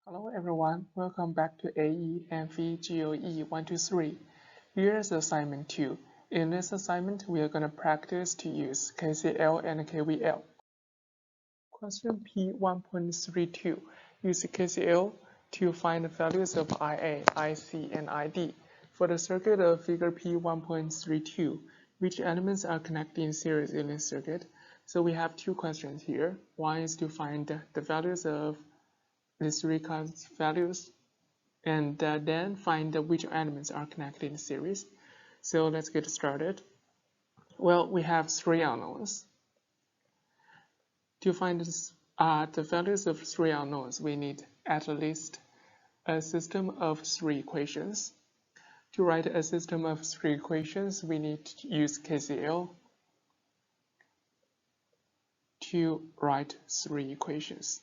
Hello everyone, welcome back to AE Amphi GOE 123. Here's assignment 2. In this assignment, we are going to practice to use KCL and KVL. Question P1.32. Use KCL to find the values of IA, IC, and ID. For the circuit of figure P1.32, which elements are connected in series in this circuit? So we have two questions here. One is to find the values of these three kinds of values and then find which elements are connected in series. So let's get started. Well, we have three unknowns. To find the values of three unknowns, we need at least a system of three equations. To write a system of three equations, we need to use KCL to write three equations.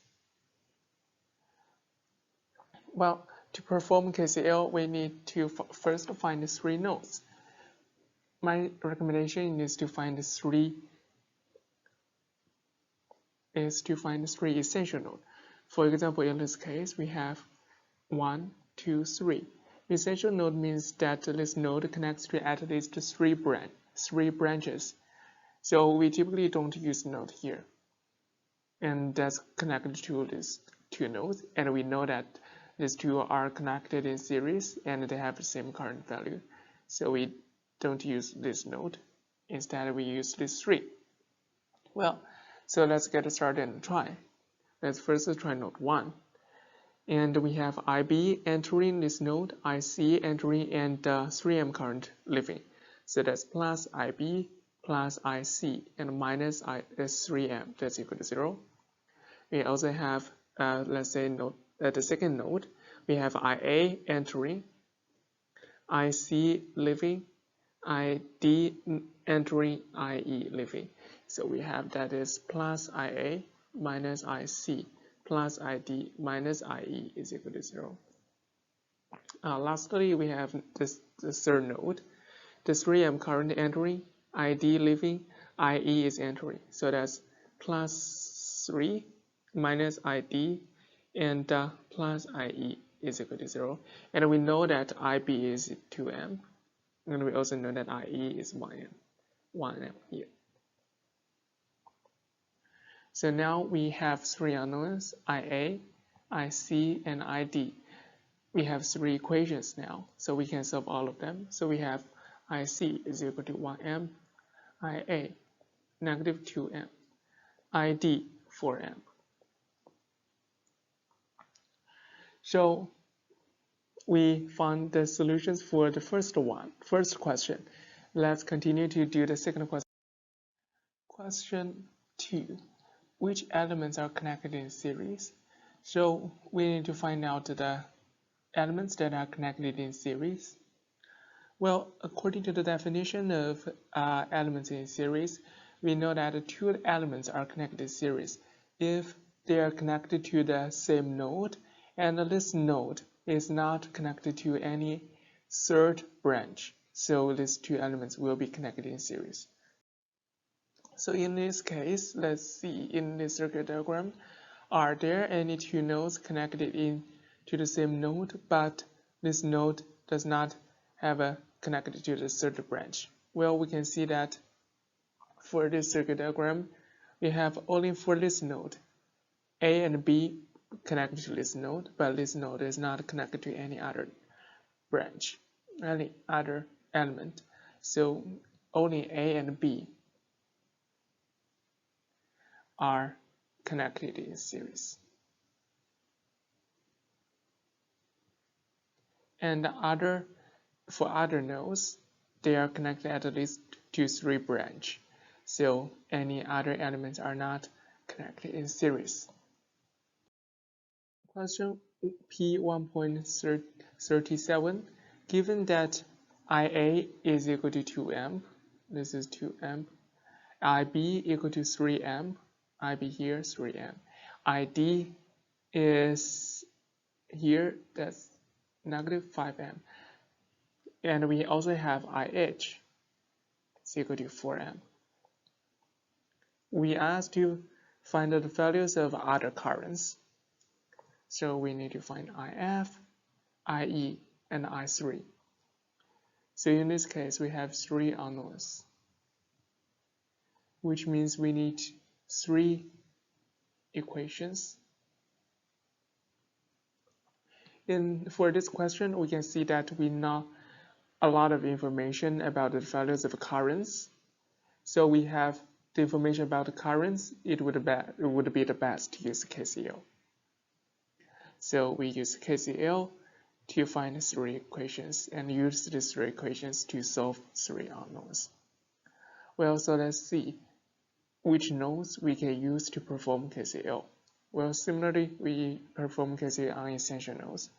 Well, to perform KCL, we need to first find the three nodes. My recommendation is to find three essential nodes. For example, in this case, we have 1, 2, 3. Essential node means that this node connects to at least three branches. So we typically don't use node here. And that's connected to these two nodes. And we know that these two are connected in series and they have the same current value. So we don't use this node. Instead, we use these three. Well, so let's get started and try. Let's first try node 1. And we have IB entering this node, IC entering, and 3M current leaving. So that's plus IB plus IC and minus 3M. That's equal to 0. We also have, let's say, the second node. We have IA entering, IC leaving, ID entering, IE leaving. So we have that is plus IA minus IC plus ID minus IE is equal to 0. Lastly, we have the third node. The 3M current entering, ID leaving, IE is entering. So that's plus 3 minus ID and plus IE is equal to 0. And we know that IB is 2M. And we also know that IE is 1M here. So now we have three unknowns, IA, IC, and ID. We have three equations now, so we can solve all of them. So we have IC is equal to 1M, IA, negative 2M, ID, 4M. So we found the solutions for the first question. Let's continue to do the second question. Question 2. Which elements are connected in series? So we need to find out the elements that are connected in series. Well, according to the definition of elements in series, we know that two elements are connected in series if they are connected to the same node and this node is not connected to any third branch. So these two elements will be connected in series. So in this case, let's see in this circuit diagram, are there any two nodes connected to the same node, but this node does not have a connected to the third branch? Well, we can see that for this circuit diagram, we have only for this node, A and B connected to this node, but this node is not connected to any other branch, any other element. So only A and B are connected in series. And for other nodes, they are connected at least to three branches. So any other elements are not connected in series. Question P1.37. Given that IA is equal to 2M, this is 2M, IB equal to 3M, IB here 3M, ID is here, that's negative 5M, and we also have IH is equal to 4M. We asked to find the values of other currents. So we need to find IF, IE, and I3. So in this case, we have 3 unknowns, which means we need 3 equations. For this question, we can see that we know a lot of information about the values of currents. So we have the information about the currents. It would be the best to use KCL. So we use KCL to find 3 equations and use these 3 equations to solve 3 unknowns. Well, so let's see which nodes we can use to perform KCL. Well, similarly, we perform KCL on essential nodes.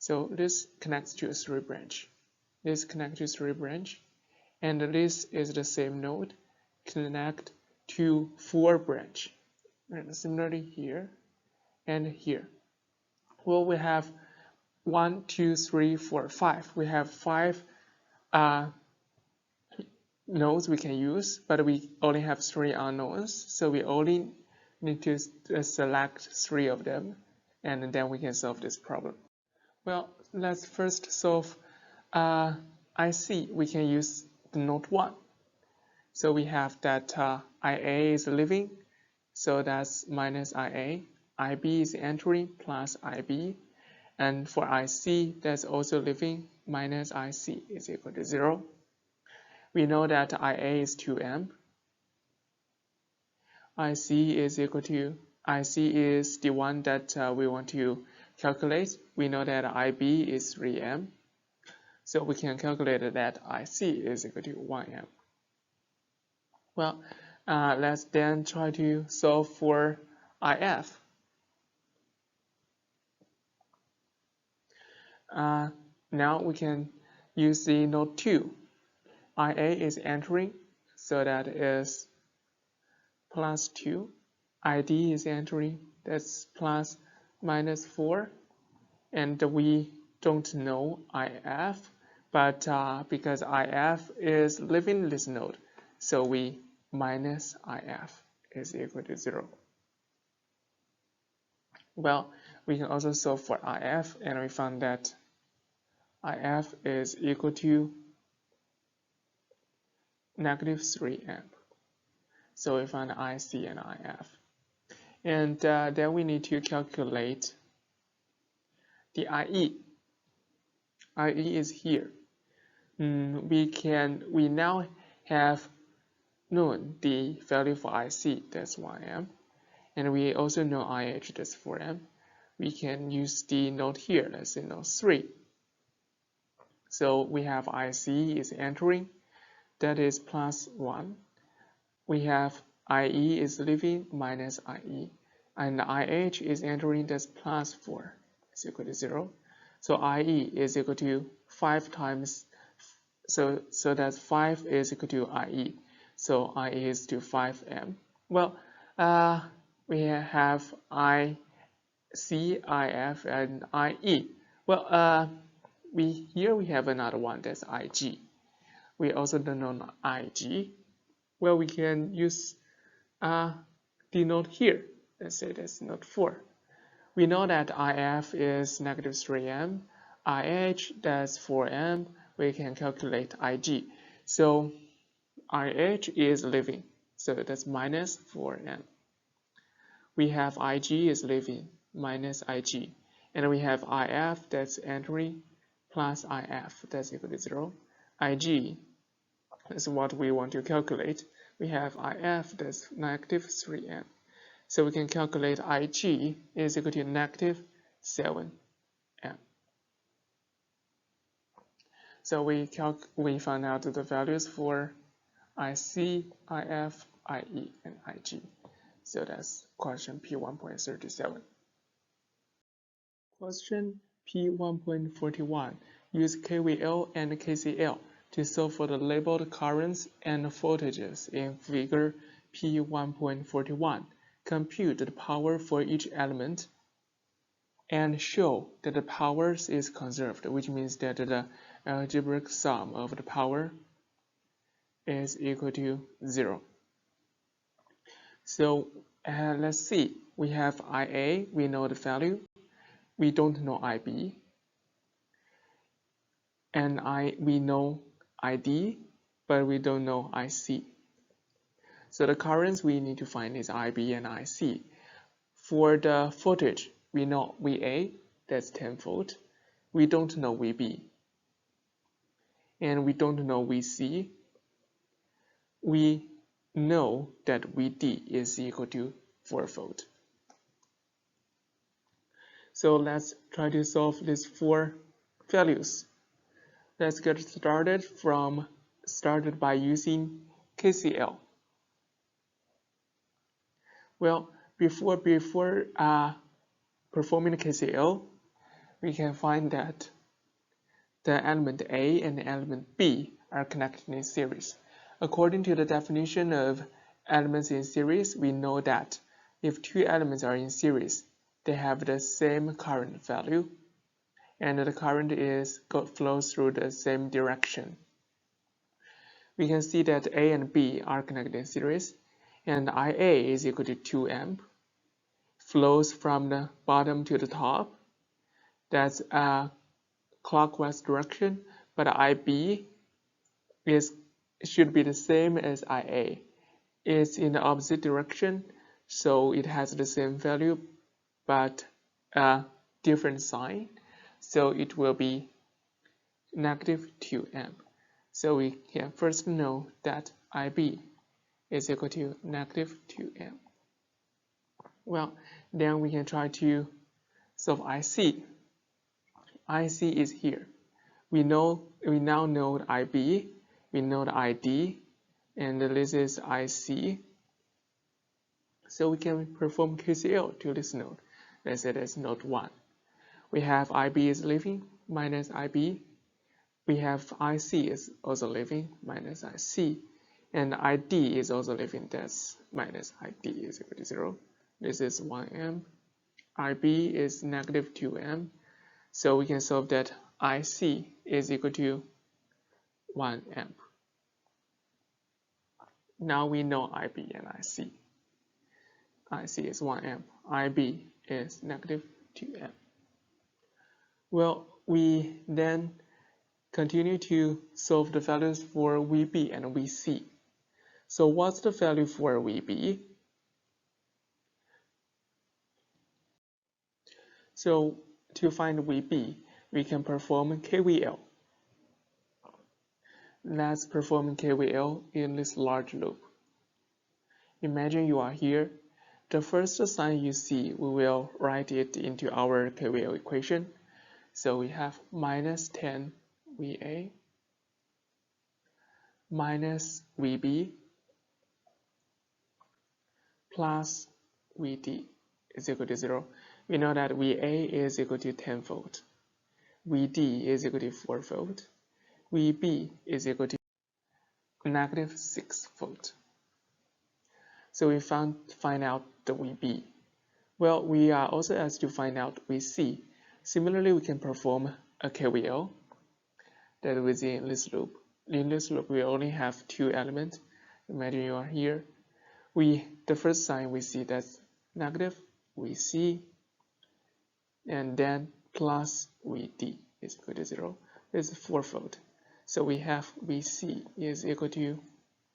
So this connects to a 3 branch. This connects to 3 branch, and this is the same node connect to 4 branch. And similarly here and here. Well, we have 1, 2, 3, 4, 5. We have 5 nodes we can use, but we only have 3 unknowns, so we only need to select 3 of them, and then we can solve this problem. Well, let's first solve IC. We can use the node 1. So we have that IA is leaving, so that's minus IA. IB is entering plus IB. And for IC, that's also leaving, minus IC is equal to 0. We know that IA is 2M. IC is equal to, IC is the one that we want to calculate. We know that IB is 3M. So we can calculate that IC is equal to 1M. Well, let's then try to solve for IF. Now we can use the node 2. IA is entering, so that is plus 2. ID is entering, that's plus minus 4. And we don't know IF, but because IF is leaving this node, so we minus IF is equal to 0. Well, we can also solve for IF, and we found that IF is equal to negative 3M. So we found IC and IF. And then we need to calculate the IE. IE is here. We now have known the value for IC, that's 1M. And we also know IH, that's 4M. We can use the node here, let's say node 3. So we have IC is entering, that is plus 1. We have IE is leaving, minus IE. And IH is entering, that's plus 4, is equal to 0. So IE is equal to 5 times, so that's 5 is equal to IE. So IE is to 5M. Well, we have IC, IF, and IE. Well, here we have another one, that's IG. We also don't know IG. Well, we can use the node here. Let's say that's node 4. We know that IF is negative 3M, IH that's 4M. We can calculate IG. So IH is leaving, so that's minus 4M. We have IG is leaving, minus IG. And we have IF that's entering, plus IF, that's equal to 0. IG is what we want to calculate. We have IF that's negative 3M. So we can calculate IG is equal to negative 7M. So we found out the values for IC, IF, IE, and IG. So that's question P1.37. Question P1.41. Use KVL and KCL to solve for the labeled currents and voltages in figure P1.41. Compute the power for each element and show that the power is conserved, which means that the algebraic sum of the power is equal to 0. So let's see we have IA, we know the value, we don't know IB, and we know ID, but we don't know IC. So the currents we need to find is IB and IC. For the voltage, we know VA, that's 10 volt. We don't know VB. And we don't know VC. We know that VD is equal to 4 volt. So let's try to solve these 4 values. Let's get started by using KCL. Well, before performing the KCL, we can find that the element A and the element B are connected in series. According to the definition of elements in series, we know that if 2 elements are in series, they have the same current value, and the current flows through the same direction. We can see that A and B are connected in series, and IA is equal to 2 amp, flows from the bottom to the top. That's a clockwise direction, but IB should be the same as IA. It's in the opposite direction, so it has the same value, but a different sign. So it will be negative 2 amp. So we can first know that IB is equal to negative 2 amp. Well, then we can try to solve IC. IC is here. We now know the IB, we know the ID, and this is IC. So we can perform KCL to this node. Let's say that's node 1. We have IB is leaving minus IB. We have IC is also leaving minus IC. And ID is also leaving, that's minus ID is equal to 0. This is 1 amp. IB is negative 2 amp. So we can solve that IC is equal to 1 amp. Now we know IB and IC. IC is 1 amp. IB is negative 2 amp. Well, we then continue to solve the values for VB and VC. So what's the value for VB? So to find VB, we can perform KVL. Let's perform KVL in this large loop. Imagine you are here. The first sign you see, we will write it into our KVL equation. So we have minus 10 VA minus VB plus VD is equal to 0. We know that VA is equal to 10 volt. VD is equal to 4 volt. VB is equal to negative 6 volt. So we find out the VB. Well, we are also asked to find out VC. Similarly, we can perform a KVL that within this loop. In this loop, we only have 2 elements. Imagine you are here. The first sign we see that's negative, VC, and then plus VD is equal to 0. This is 4 volt. So we have VC is equal to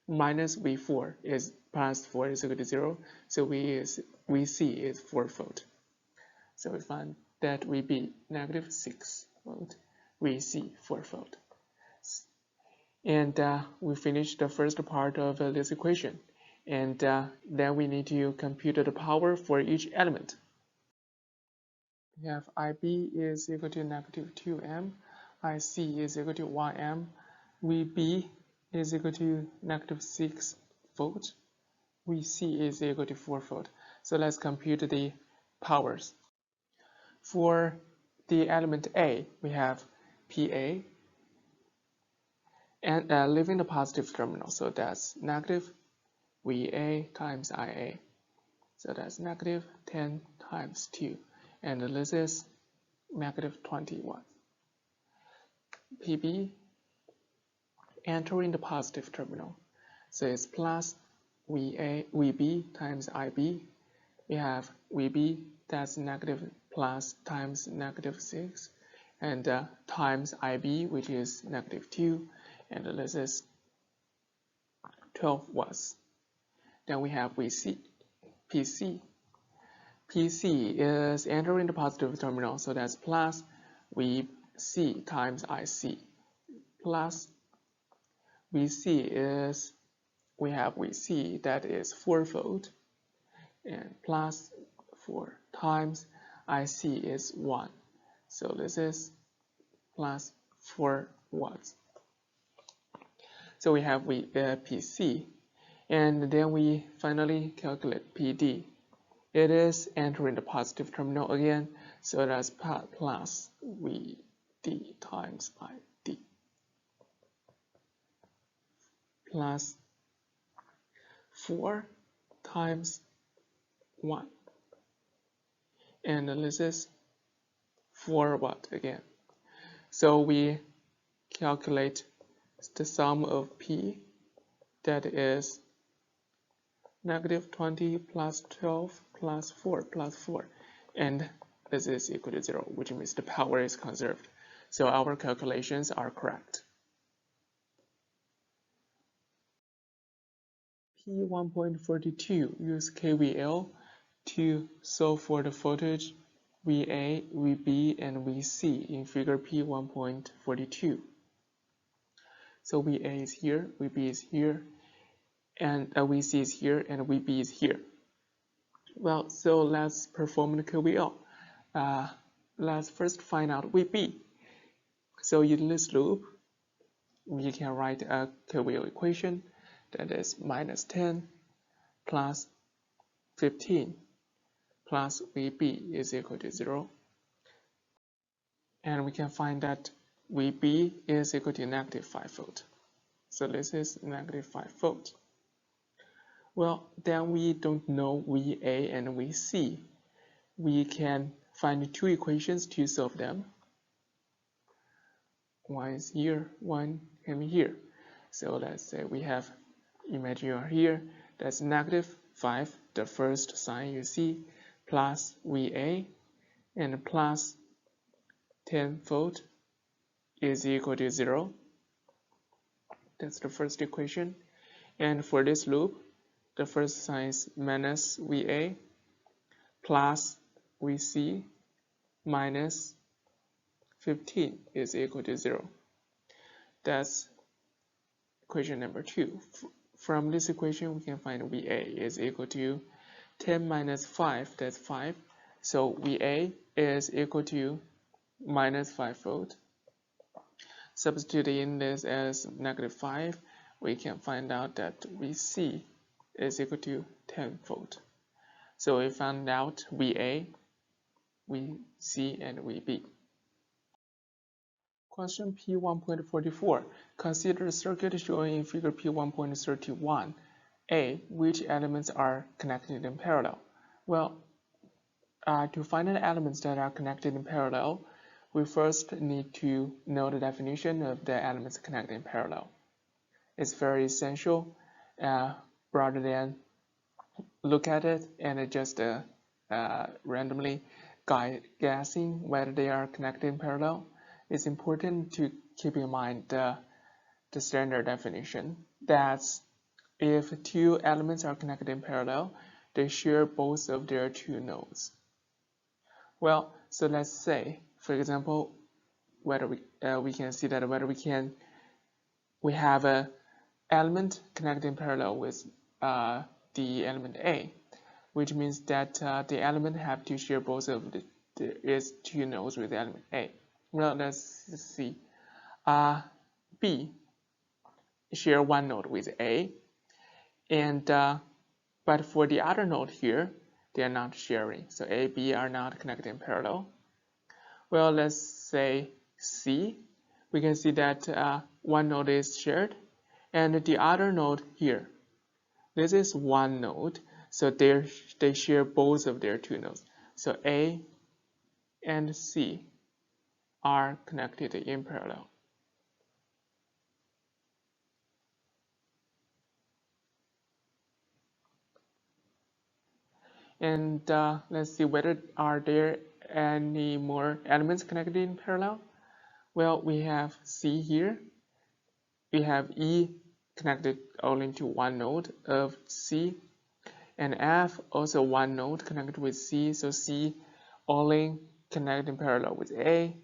minus V4 is plus 4 is equal to 0. So VC is 4 volt. So we find that VB negative 6 volt, VC 4 volt. And we finished the first part of this equation. And then we need to compute the power for each element. We have IB is equal to negative 2 amp, IC is equal to 1 amp, VB is equal to negative 6 volt, VC is equal to 4 volt. So let's compute the powers. For the element A, we have PA and leaving the positive terminal, so that's negative VA times IA. So that's negative 10 times 2. And this is negative 21. PB entering the positive terminal. So it's plus VB times IB. we have VB, that's negative plus times negative 6, and times IB, which is negative 2, and this is 12 watts. Then we have VC, PC. PC is entering the positive terminal, so that's plus VC times IC. Plus VC is, we have VC, that is 4 volt, and plus 4 times IC is 1. So this is plus 4 watts. So we have PC, and then we finally calculate PD. It is entering the positive terminal again, so that's plus VD times ID plus 4 times 1, and this is 4 watt again. So we calculate the sum of P, that is negative 20 plus 12 plus 4 plus 4, and this is equal to 0, which means the power is conserved. So our calculations are correct. P1.42, use KVL to solve for the voltage VA, VB, and VC in figure P1.42. So VA is here, VB is here, and VC is here, and VB is here. Well, so let's perform the KVL. Let's first find out VB. So in this loop, we can write a KVL equation that is minus 10 plus 15 plus VB is equal to 0. And we can find that VB is equal to negative 5 volt. So this is negative 5 volt. Well, then we don't know VA and VC. We can find two equations to solve them. One is here, one can be here. So let's say we have, imagine you are here, that's negative 5, the first sign you see, plus VA, and plus 10 volt is equal to 0. That's the first equation. And for this loop, the first sign is minus VA plus VC minus 15 is equal to 0. That's equation number 2. From this equation, we can find VA is equal to 10 minus 5, that's 5. So VA is equal to minus 5 volt. Substituting this as negative 5, we can find out that VC is equal to 10 volt. So we found out VA, VC, and VB. Question P1.44. Consider the circuit shown in figure P1.31. A. Which elements are connected in parallel? Well, to find the elements that are connected in parallel, we first need to know the definition of the elements connected in parallel. It's very essential rather than look at it and just randomly guessing whether they are connected in parallel. It's important to keep in mind the standard definition. That's if two elements are connected in parallel, they share both of their two nodes. Well, so let's say, for example, whether we can see that whether we have a element connected in parallel with the element A, which means that the element have to share both of its two nodes with the element A. Well, let's see. B share one node with A, and but for the other node here, they are not sharing. So A, B are not connected in parallel. Well, let's say C. We can see that one node is shared, and the other node here. This is one node, so they share both of their two nodes. So A and C are connected in parallel. And let's see whether are there any more elements connected in parallel. Well, we have C here. We have E connected only to one node of C, and F also one node connected with C, so C only connected in parallel with A,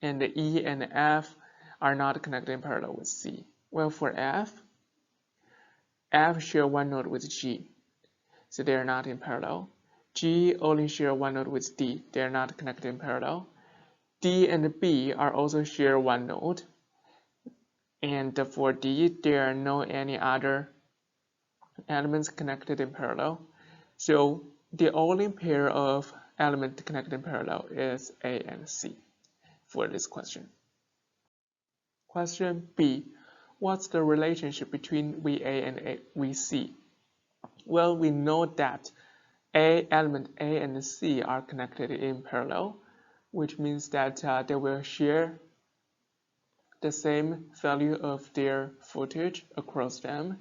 and the E and the F are not connected in parallel with C. Well, for F share one node with G, so they are not in parallel. G only share one node with D, they are not connected in parallel. D and B are also share one node, and for D there are no any other elements connected in parallel. So the only pair of elements connected in parallel is A and C for this question. Question B. What's the relationship between VA and VC? Well, we know that element A and C are connected in parallel, which means that they will share the same value of their voltage across them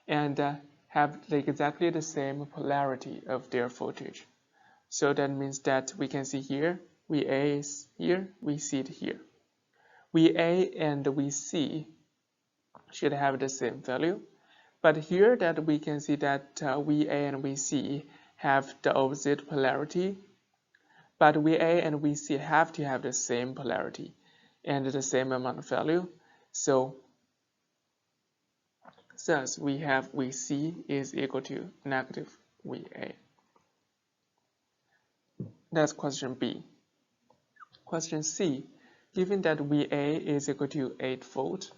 and have exactly the same polarity of their voltage. So that means that we can see here, VA is here, VC is here. VA and VC should have the same value, but here that we can see that VA and VC have the opposite polarity, but VA and VC have to have the same polarity and the same amount of value. So thus we have VC is equal to negative VA. That's question B. Question C. Given that VA is equal to 8 volt,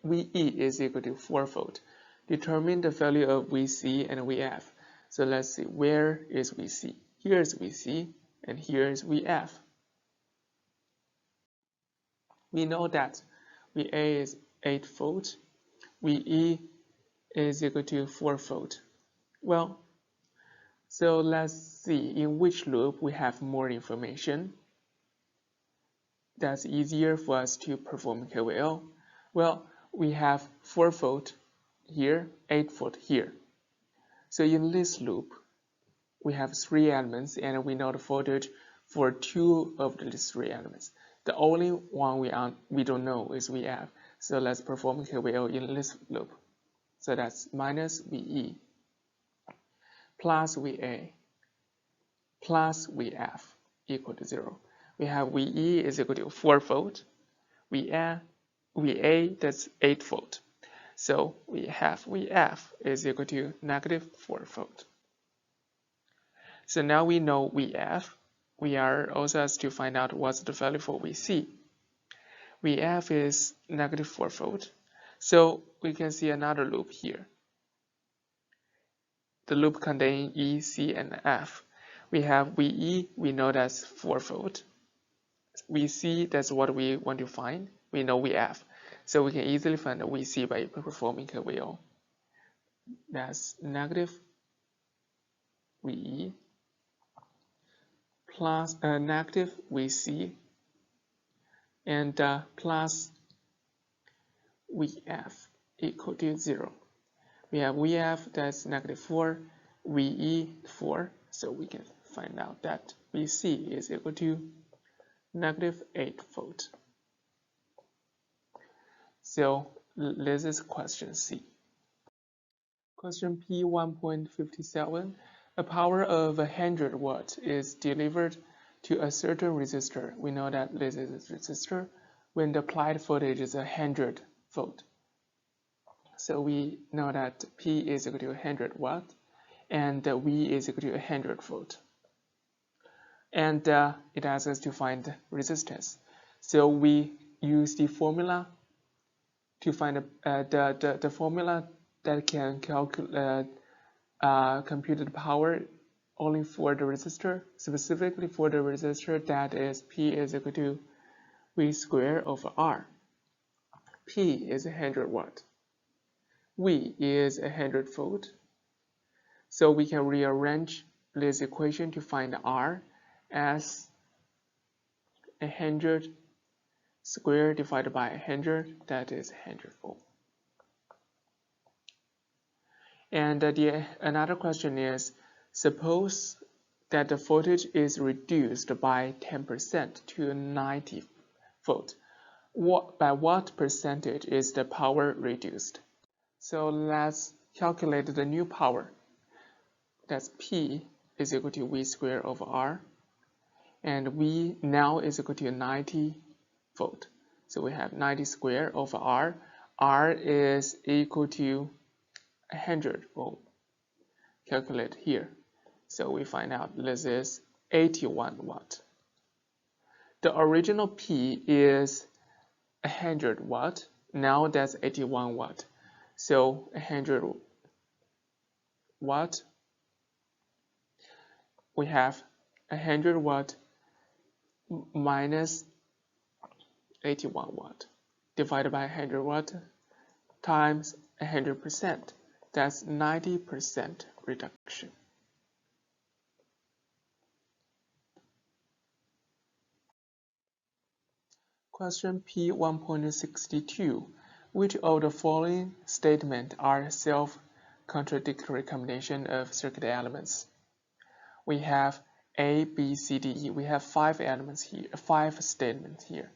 VE is equal to 4 volt, determine the value of VC and VF. So let's see, where is VC? Here is VC, and here is VF. We know that VA is 8 volt, VE is equal to 4 volt. Well, so let's see in which loop we have more information. That's easier for us to perform KVL. Well, we have 4 volt here, 8 volt here. So in this loop, we have 3 elements and we know the voltage for 2 of these 3 elements. The only one we don't know is VF. So let's perform KVL in this loop. So that's minus VE plus VA plus VF equal to 0. We have VE is equal to 4 volt, VA that's 8 volt. So we have VF is equal to negative 4 volt. So now we know VF. We are also asked to find out what's the value for VC. VF is negative 4 volt. So we can see another loop here. The loop contains E, C, and F. We have VE, we know that's 4 volt. VC, that's what we want to find. We know VF. So we can easily find the VC by performing KVL. That's negative VE plus negative VC and plus VF equal to 0. We have VF that's negative 4, VE 4, so we can find out that VC is equal to negative 8 volt. So this is question C. Question P 1.57. A power of 100 watts is delivered to a certain resistor. We know that this is a resistor when the applied voltage is 100 volt. So we know that P is equal to 100 watt and V is equal to 100 volt. And it asks us to find resistance. So we use the formula to find the formula that can calculate compute the power only for the resistor, specifically for the resistor that is P is equal to V squared over R. P is 100 watt. V is 100 volt. So we can rearrange this equation to find R as 100 squared divided by 100, that is 100 volt. And another question is, suppose that the voltage is reduced by 10% to 90 volt. By what percentage is the power reduced? So let's calculate the new power. That's P is equal to V squared over R. And V now is equal to 90 volt. So we have 90 squared over R. R is equal to 100 volt. Calculate here. So we find out this is 81 watt. The original P is 100 watt. Now that's 81 watt. So 100 watt, we have 100 watt minus 81 watt divided by 100 watt times 100%. That's 90% reduction. Question P 1.62. Which of the following statements are self-contradictory combination of circuit elements? We have A, B, C, D, E. We have 5 elements here, 5 statements here.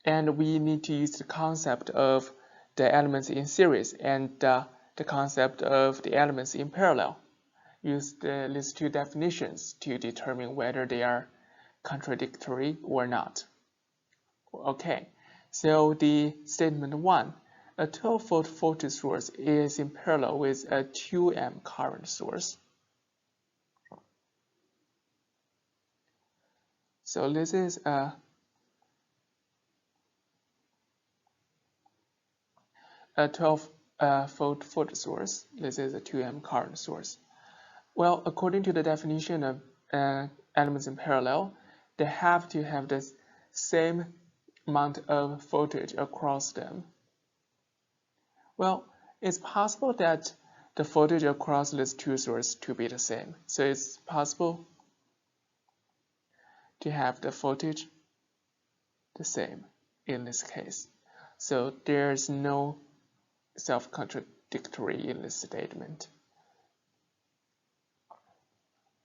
And we need to use the concept of the elements in series and the concept of the elements in parallel. Use these two definitions to determine whether they are contradictory or not. Okay, so the statement 1, a 12-volt voltage source is in parallel with a 2 amp current source. So this is a 12-volt voltage source. This is a 2 amp current source. Well, according to the definition of elements in parallel, they have to have the same amount of voltage across them. Well, it's possible that the voltage across these two sources to be the same. So it's possible to have the voltage the same in this case. So there's no self-contradictory in this statement.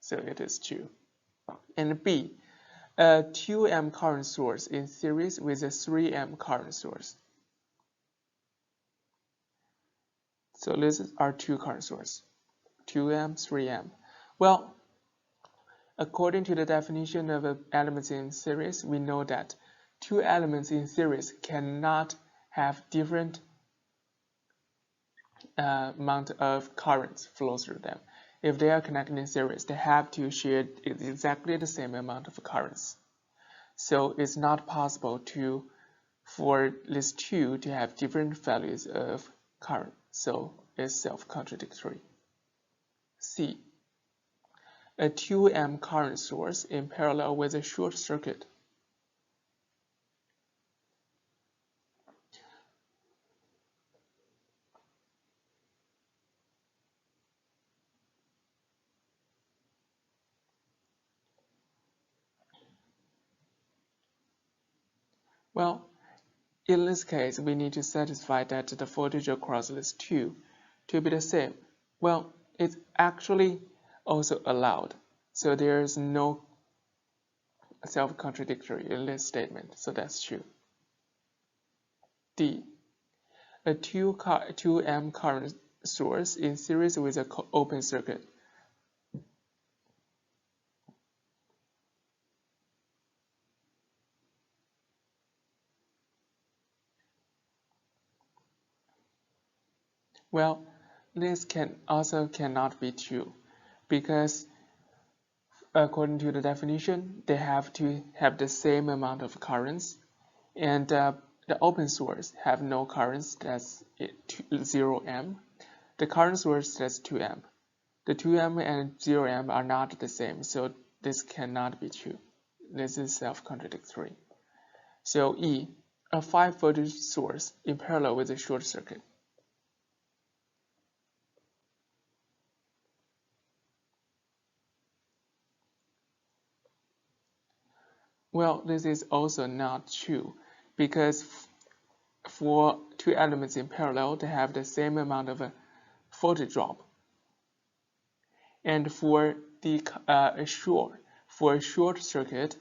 So it is true. And B, a 2 amp current source in series with a 3 amp current source. So these are two current sources, 2 amp, 3 amp. Well, according to the definition of elements in series, we know that 2 elements in series cannot have different amount of currents flow through them. If they are connected in series, they have to share exactly the same amount of currents. So it's not possible for these two to have different values of current. So it's self-contradictory. C, a 2 amp current source in parallel with a short circuit. Well, in this case, we need to satisfy that the voltage across these two to be the same. Well, it's actually also allowed. So there is no self-contradictory in this statement. So that's true. D, a 2 amp current source in series with an open circuit. Well, this cannot be true, because according to the definition, they have to have the same amount of currents, and the open source have no currents, that's 0 amp. The current source, that's 2 amp. The 2 amp and 0 amp are not the same, so this cannot be true. This is self-contradictory. So E, a 5 voltage source in parallel with a short circuit. Well, this is also not true, because for two elements in parallel to have the same amount of a voltage drop. And for the a short circuit,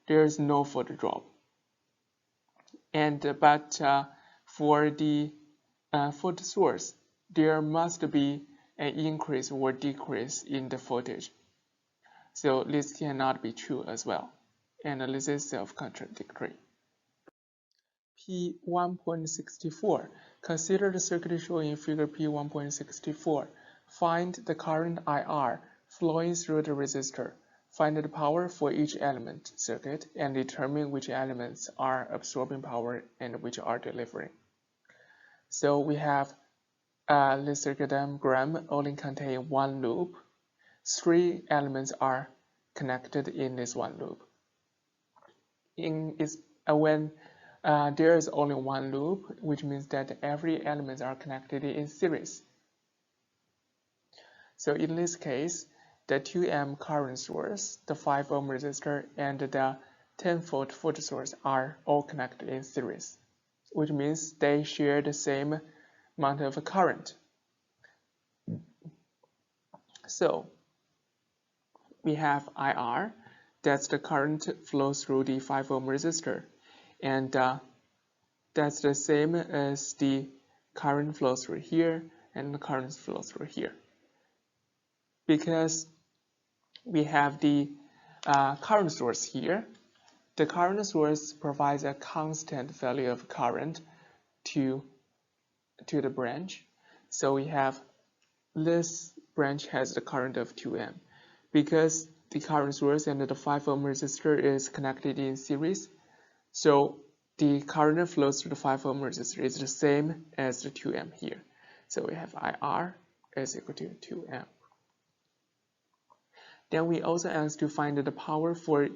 there is no voltage drop. But for the source, there must be an increase or decrease in the voltage. So this cannot be true as well, and this is self-contradictory. P1.64. Consider the circuit shown in figure P1.64. Find the current IR flowing through the resistor. Find the power for each element circuit and determine which elements are absorbing power and which are delivering. So we have the circuit diagram only contains one loop. Three elements are connected in this one loop. When there is only one loop, which means that every element are connected in series. So in this case, the 2 amp current source, the 5 ohm resistor, and the 10-volt voltage source are all connected in series, which means they share the same amount of current. So we have IR, that's the current flows through the 5 ohm resistor, and that's the same as the current flows through here and the current flows through here. Because we have the current source here, the current source provides a constant value of current to the branch. So we have this branch has the current of 2 amp. Because the current source and the 5 ohm resistor is connected in series, so the current flows through the 5 ohm resistor is the same as the 2 amp here. So we have IR is equal to 2 amp. Then we also asked to find the power for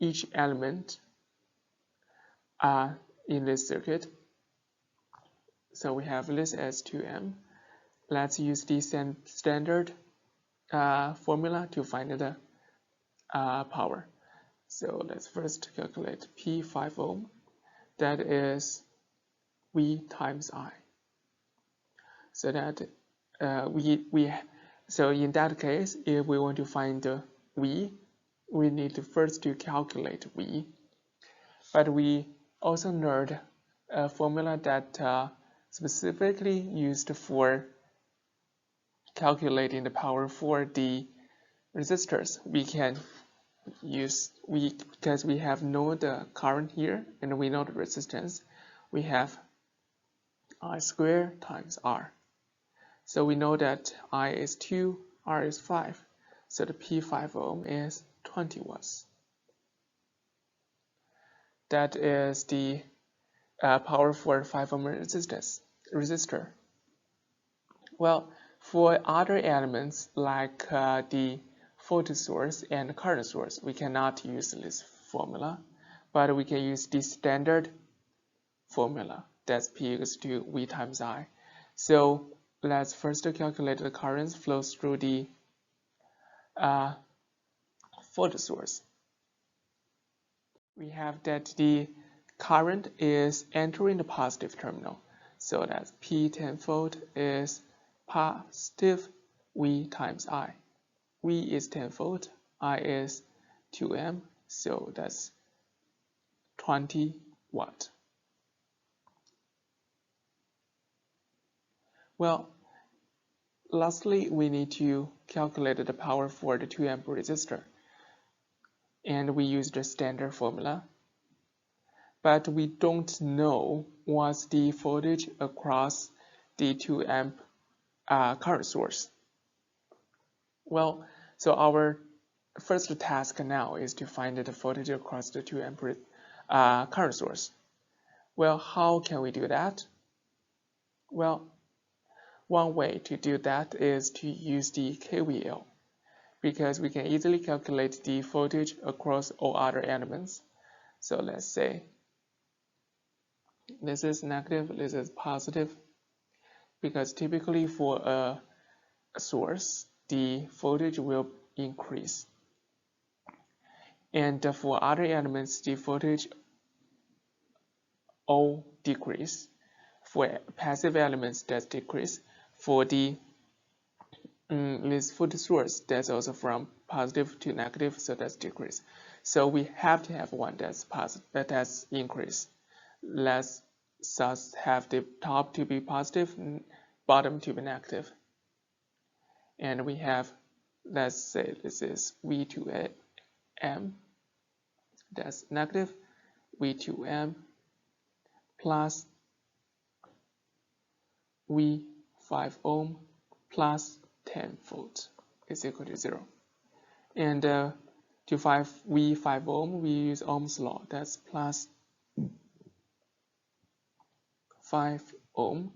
each element in this circuit. So we have this as 2 amp. Let's use the standard formula to find the power. So let's first calculate P5 ohm. That is V times I. So that so in that case, if we want to find V, we need to first to calculate V. But we also learned a formula that specifically used for calculating the power for the resistors. We can use because we have known the current here and we know the resistance. We have I squared times R. So we know that I is 2, R is 5. So the P5 ohm is 20 watts. That is the power for 5 ohm resistor. Well, for other elements like the voltage source and current source, we cannot use this formula, but we can use the standard formula. That's P equals to V times I. So let's first calculate the current flows through the voltage source. We have that the current is entering the positive terminal. So that P10 volt is positive V times I. V is 10 volt, I is 2 amp, so that's 20 watt. Well, lastly, we need to calculate the power for the 2 amp resistor. And we use the standard formula. But we don't know what's the voltage across the 2 amp current source. Well, so our first task now is to find the voltage across the 2 amp current source. Well, how can we do that? Well, one way to do that is to use the KVL, because we can easily calculate the voltage across all other elements. So let's say this is negative, this is positive, because typically for a source, the voltage will increase. And for other elements, the voltage all decrease. For passive elements, that's decrease. For the source, that's also from positive to negative, so that's decrease. So we have to have one that's positive, that's increase. Let's thus have the top to be positive, bottom to be negative. And we have, let's say this is V2M, that's negative, V2M plus V5 ohm plus 10 volts is equal to 0. And to V5 ohm, we use Ohm's law. That's plus 5 ohm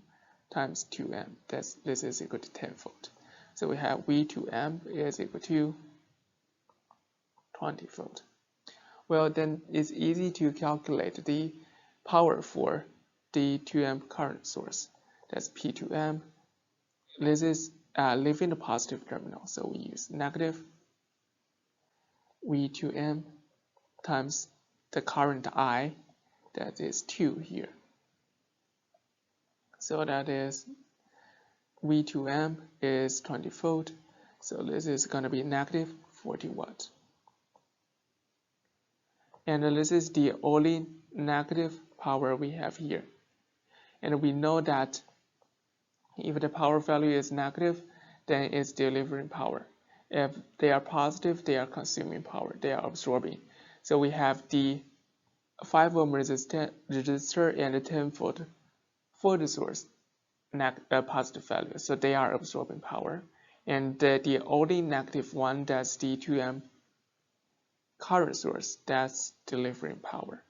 times 2M. This is equal to 10 volt. So we have V2M is equal to 20 volt. Well, then it's easy to calculate the power for the 2M current source. That's P2M. This is leaving the positive terminal, so we use negative V2M times the current I, that is 2 here. So that is V2M is 20 volt, so this is going to be negative 40 watts. And this is the only negative power we have here. And we know that if the power value is negative, then it's delivering power. If they are positive, they are consuming power, they are absorbing. So we have the 5 ohm resistor and the 10 volt for the source, positive value, so they are absorbing power. And the only negative one, that's the 2M current source, that's delivering power.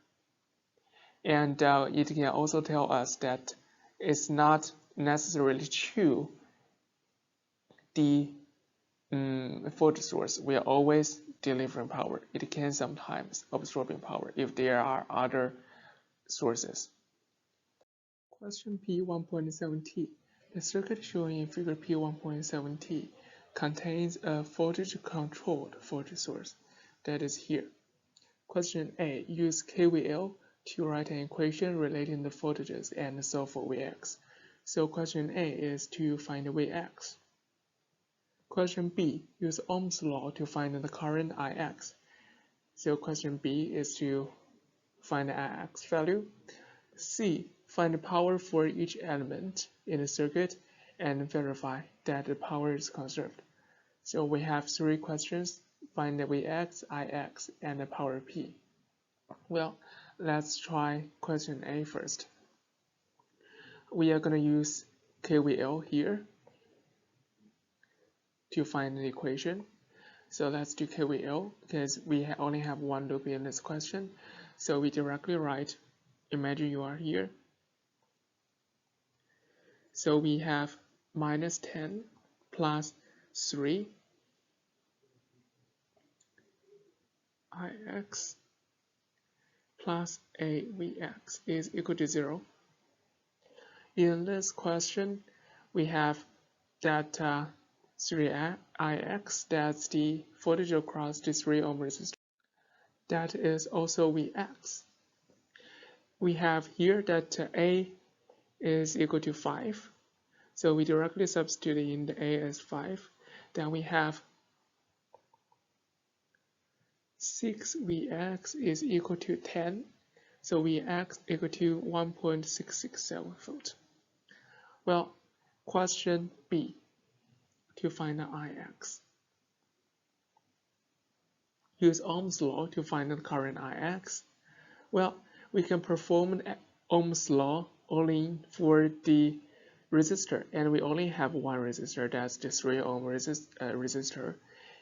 And it can also tell us that it's not necessarily true the for the source we are always delivering power. It can sometimes absorbing power if there are other sources. Question P1.7t. The circuit shown in figure P1.7t contains a voltage-controlled voltage source that is here. Question A. Use KVL to write an equation relating the voltages and solve for Vx. So question A is to find Vx. Question B. Use Ohm's law to find the current Ix. So question B is to find the Ix value. C. Find the power for each element in the circuit and verify that the power is conserved. So we have 3 questions. Find the Vx, Ix, and the power P. Well, let's try question A first. We are going to use KVL here to find the equation. So let's do KVL because we only have one loop in this question. So we directly write, imagine you are here. So we have minus 10 plus 3 Ix plus a Vx is equal to 0. In this question, we have that 3Ix, that's the voltage across the 3 ohm resistor. That is also Vx. We have here that A is equal to 5. So we directly substitute in the A as 5. Then we have 6Vx is equal to 10. So Vx equal to 1.667 volt. Well, question B, to find the Ix. Use Ohm's law to find the current Ix. Well, we can perform Ohm's law only for the resistor, and we only have one resistor, that's the 3 ohm resistor.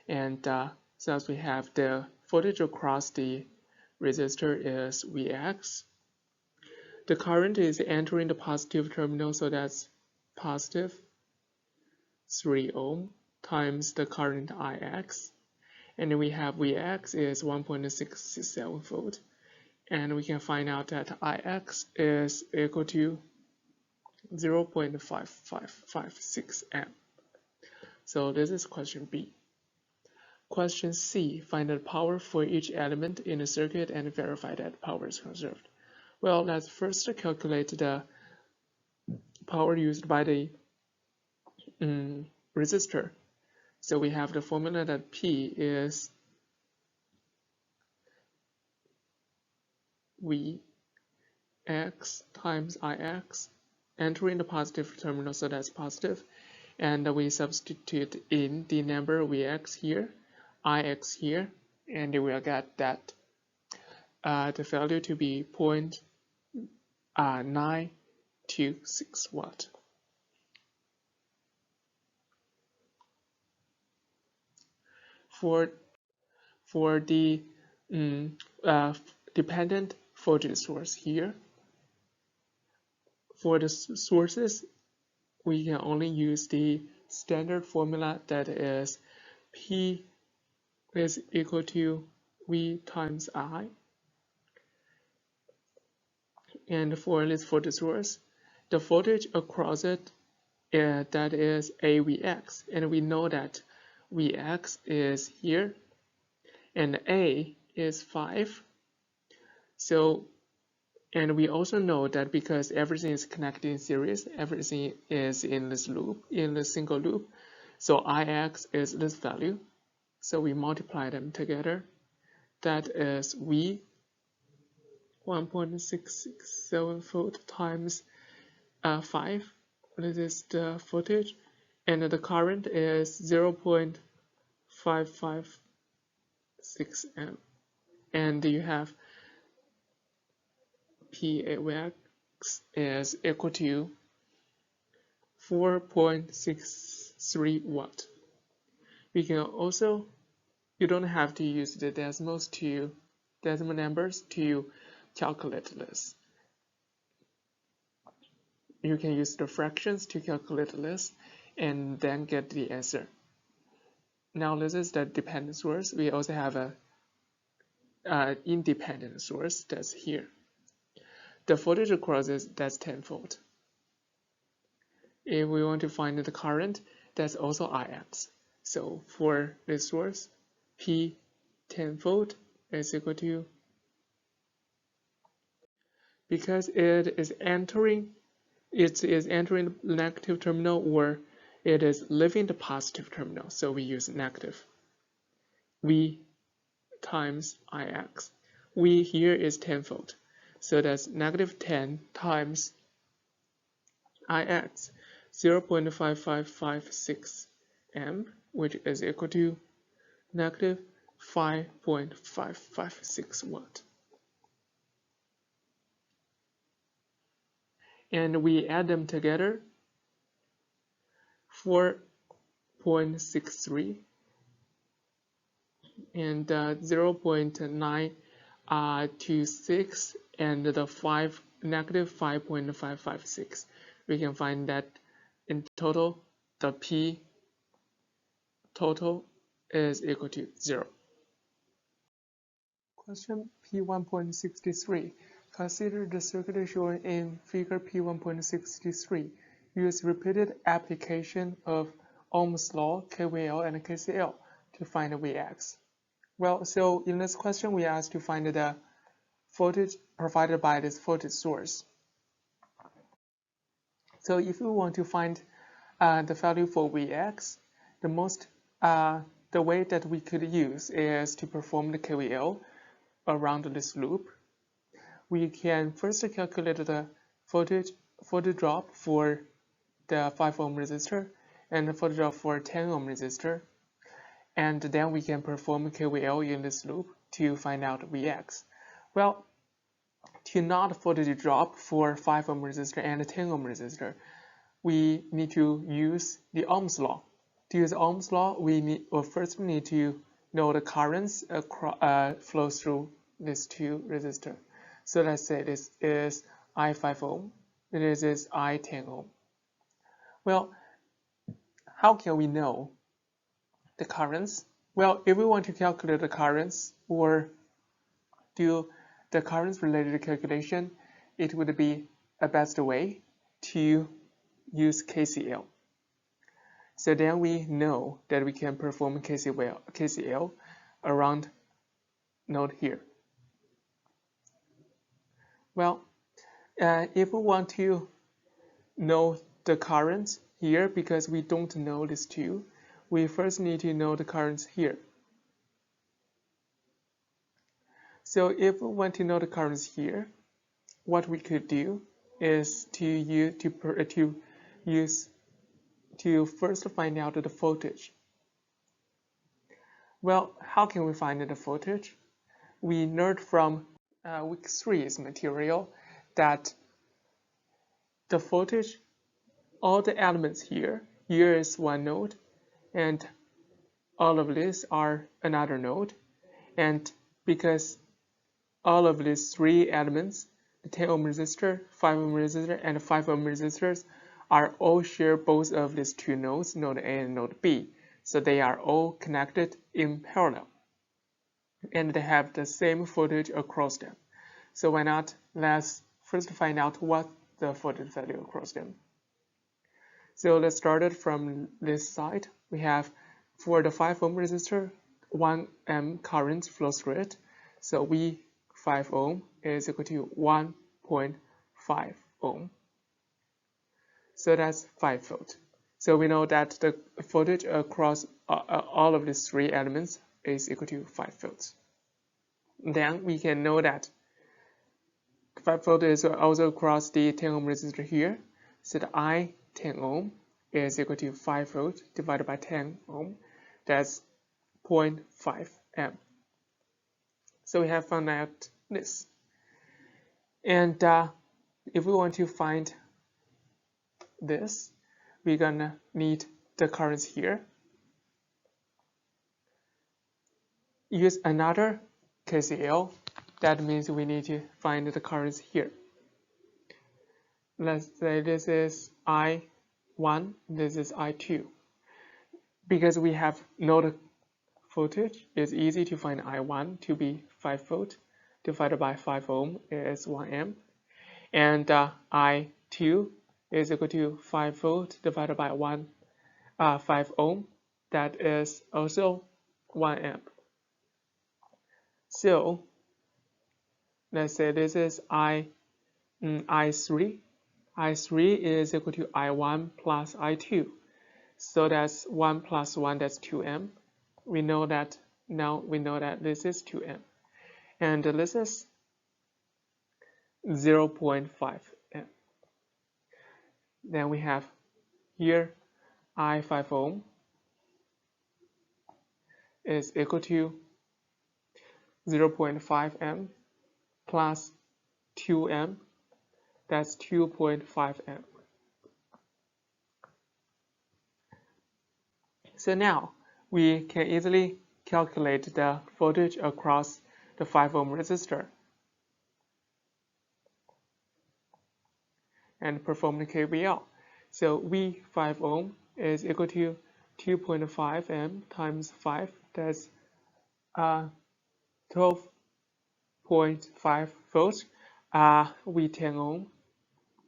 And thus we have the voltage across the resistor is Vx. The current is entering the positive terminal, so that's positive 3 ohm times the current Ix. And then we have Vx is 1.67 volt. And we can find out that Ix is equal to 0.5556 amp. So this is question B. Question C, find the power for each element in the circuit and verify that power is conserved. Well, let's first calculate the power used by the resistor. So we have the formula that P is Vx times Ix, entering the positive terminal, so that's positive. And we substitute in the number Vx here, Ix here, and we will get that the value to be 0.926 watt. For the dependent voltage source here, for the sources, we can only use the standard formula that is P is equal to V times I. And for this voltage source, the voltage across it that is AVX, and we know that Vx is here and A is 5. So, and we also know that because everything is connected in series, everything is in this loop, in the single loop, so Ix is this value. So we multiply them together. That is V 1.667 volt times 5. This is the voltage, and the current is 0.556 amp. And you have Px is equal to 4.63 watt. We can also, you don't have to use the decimal numbers to calculate this. You can use the fractions to calculate this and then get the answer. Now this is the dependent source. We also have a independent source that's here. The voltage across this, that's 10 volt. If we want to find the current, that's also Ix. So for this source, P 10 volt is equal to, because it is entering the negative terminal, or it is leaving the positive terminal, so we use negative. V times Ix. V here is 10 volt, so that's negative 10 times Ix, 0.5556 amp, which is equal to negative 5.556 watt. And we add them together, 4.63 and 0.926 and the negative 5.556. We can find that in total, the P total is equal to 0. Question P1.63. Consider the circuit shown in figure P1.63. Use repeated application of Ohm's law, KVL, and KCL to find the Vx. Well, so in this question, we asked to find the voltage provided by this voltage source. So if we want to find the value for Vx, the way that we could use is to perform the KVL around this loop. We can first calculate the voltage drop for the 5 ohm resistor and the voltage drop for 10 ohm resistor, and then we can perform KVL in this loop to find out Vx. Well, to not voltage drop for 5 ohm resistor and 10 ohm resistor, we need to use the Ohm's law. To use Ohm's law, we first need to know the currents flows through these two resistors. So let's say this is I5 ohm, this is I10 ohm. Well, how can we know the currents? Well, if we want to calculate the currents or do the currents related calculation, it would be a best way to use KCL. So then we know that we can perform KCL around node here. Well, if we want to know the currents here because we don't know these two. We first need to know the currents here. So if we want to know the currents here, what we could do is to first find out the voltage. Well, how can we find the voltage? We learned from week 3's material that the voltage, all the elements here is one node, and all of these are another node. And because all of these three elements, the 10 ohm resistor, 5 ohm resistor, and 5 ohm resistors, are all share both of these two nodes, node A and node B. So they are all connected in parallel, and they have the same voltage across them. So why not? Let's first find out what the voltage value across them. So let's start it from this side. We have, for the 5 ohm resistor, 1 amp current flows through it. So V 5 ohm is equal to 1.5 ohm. So that's 5 volt. So we know that the voltage across all of these three elements is equal to 5 volts. Then we can know that 5 volt is also across the 10 ohm resistor here. So the I 10 ohm is equal to 5 volt divided by 10 ohm. That's 0.5 amp. So we have found out this. And if we want to find this, we're gonna need the currents here. Use another KCL. That means we need to find the currents here. Let's say this is I1, this is I2. Because we have node voltage, it's easy to find I1 to be 5 volt divided by 5 ohm is 1 amp. And I2 is equal to 5 volt divided by 5 ohm. That is also 1 amp. So let's say this is I3. I3 is equal to I1 plus I2. So that's 1 plus 1, that's 2 amp. We know that now we know that this is 2 amp. And this is 0.5 amp. Then we have here I5 ohm is equal to 0.5 amp plus 2 amp, that's 2.5 amp. So now we can easily calculate the voltage across the 5 ohm resistor and perform the KVL. So V 5 ohm is equal to 2.5 amp times 5, that's 12.5 volts. V 10 ohm,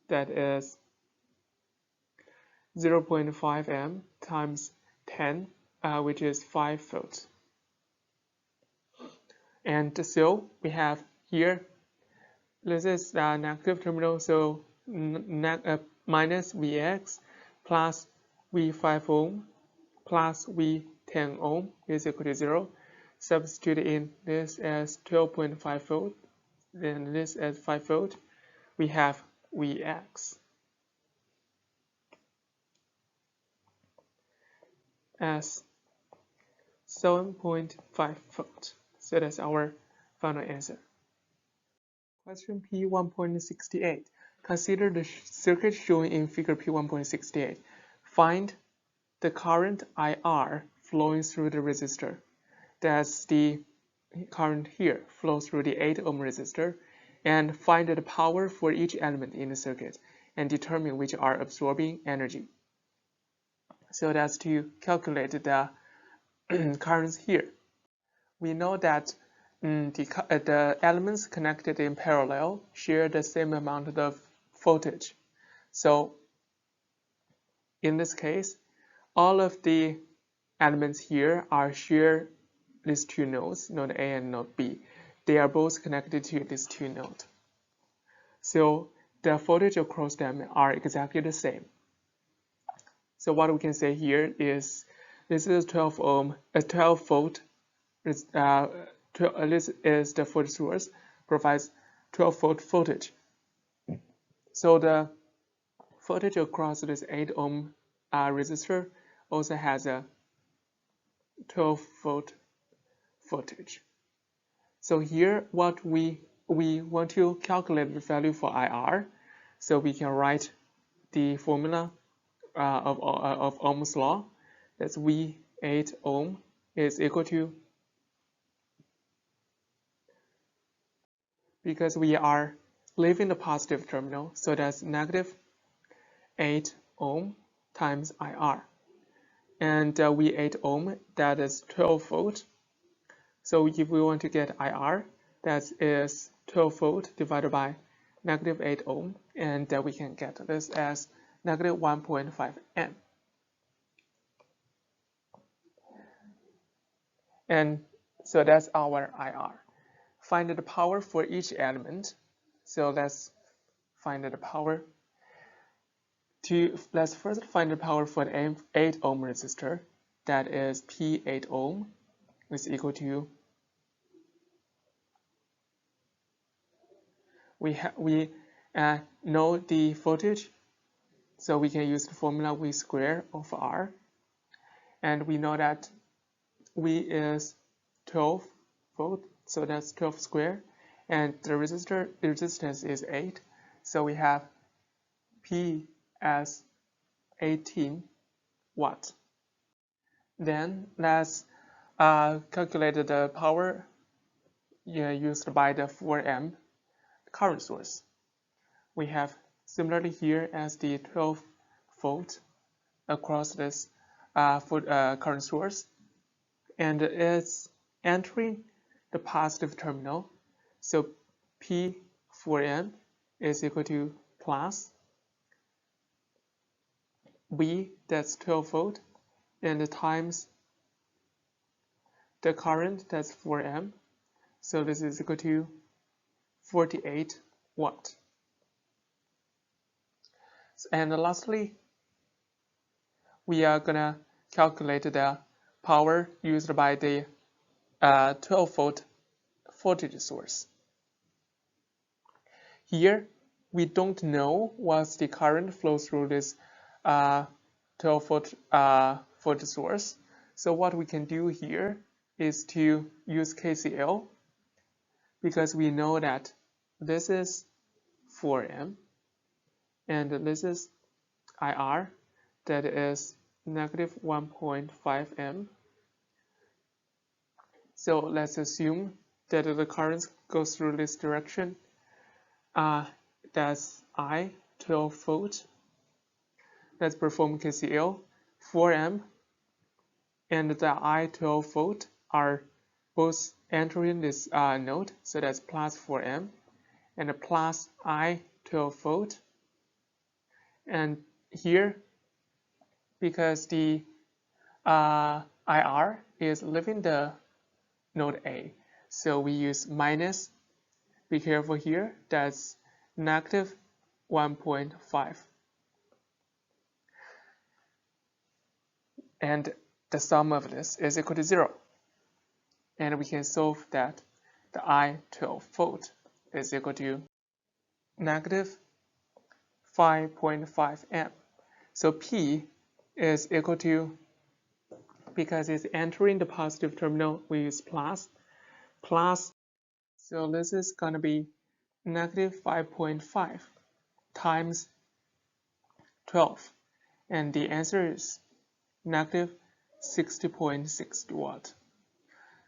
that is 0.5 amp times 10, which is 5 volts. And so we have here, this is the negative terminal, so minus Vx plus V5 ohm plus V10 ohm is equal to 0. Substitute in this as 12.5 volt, then this as 5 volt. We have Vx as 7.5 volt. So that's our final answer. Question P1.68. Consider the circuit shown in figure P1.68. Find the current IR flowing through the resistor. That's the current here flows through the 8 ohm resistor, and find the power for each element in the circuit and determine which are absorbing energy. So that's to calculate the currents here. We know that the elements connected in parallel share the same amount of voltage. So in this case, all of the elements here are share these two nodes, node A and node B. They are both connected to these two nodes. So the voltage across them are exactly the same. So what we can say here is this is 12 volt. This is the voltage source provides 12 volt voltage. So the voltage across this 8 ohm resistor also has a 12 volt voltage. So here what we want to calculate the value for IR, so we can write the formula of Ohm's law. That's V8 ohm is equal to, because we are leaving the positive terminal, so that's negative 8 ohm times IR. And V8 ohm, that is 12 volt. So if we want to get IR, that is 12 volt divided by negative 8 ohm, and we can get this as negative 1.5 amp. And so that's our IR. Find the power for each element. So let's find the power. Let's first find the power for the 8 ohm resistor. That is P8 ohm is equal to, we know the voltage, so we can use the formula V squared over R, and we know that V is 12 volt, so that's 12 squared, and the resistance is 8, so we have P as 18 watt. Then let's calculate the power used by the 4 amp current source. We have similarly here as the 12 volt across this current source, and it's entering the positive terminal. So P4M is equal to plus V, that's 12 volt, and times the current, that's 4 amp. So this is equal to 48 watt. And lastly, we are gonna calculate the power used by the 12 volt voltage source. Here, we don't know what's the current flow through this 12 volt voltage source. So what we can do here is to use KCL, because we know that this is 4 amp and this is IR, that is negative 1.5 amp. So let's assume that the current goes through this direction. That's I, 12 volt. Let's perform KCL. 4 amp and the I, 12 volt are both entering this node, so that's plus 4 amp and plus I, 12 volt. And here, because the IR is leaving the node A, so we use minus. Be careful here, that's negative 1.5. And the sum of this is equal to 0. And we can solve that the I, 12 volt is equal to negative 5.5 amp. So P is equal to, because it's entering the positive terminal, we use plus. So this is going to be negative 5.5 times 12. And the answer is negative 60.6 watt.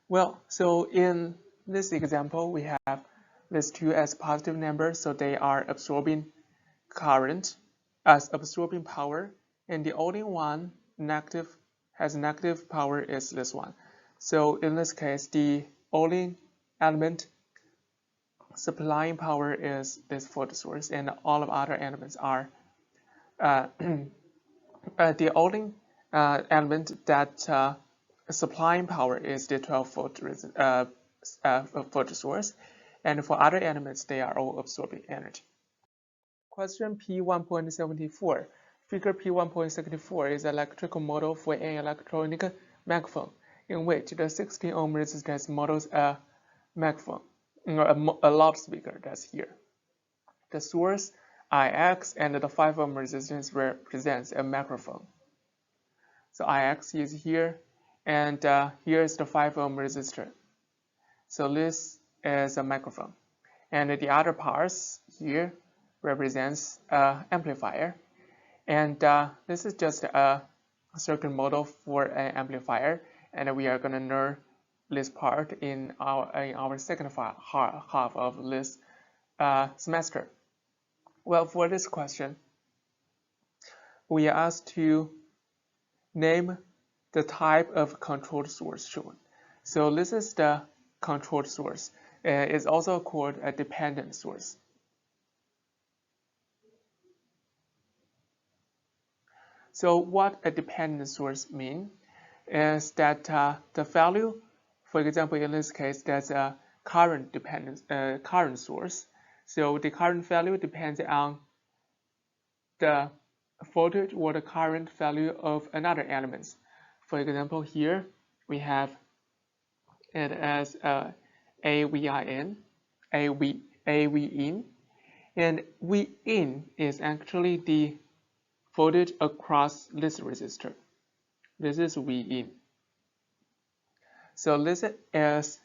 Well, so in this example, we have these two as positive numbers, so they are absorbing current as absorbing power, and the only one has negative power is this one. So in this case, the only element supplying power is this voltage source, and all of other elements are the only element that supplying power is the 12 volt voltage source, and for other elements they are all absorbing energy. question P1.74. Figure P1.74 is an electrical model for an electronic microphone in which the 16 ohm resistance models a microphone, or a loudspeaker that's here. The source IX and the 5 ohm resistance represents a microphone. So IX is here, and here is the 5 ohm resistor. So this is a microphone. And the other parts here represents an amplifier. And this is just a circuit model for an amplifier. And we are going to learn this part in our second half of this semester. Well, for this question, we are asked to name the type of controlled source shown. So this is the controlled source. It's also called a dependent source. So what a dependent source means is that the value, for example, in this case, that's a current current source. So the current value depends on the voltage or the current value of another element. For example, here we have it as AVIN, AVin, and Vin is actually the voltage across this resistor. This is Vin. So this is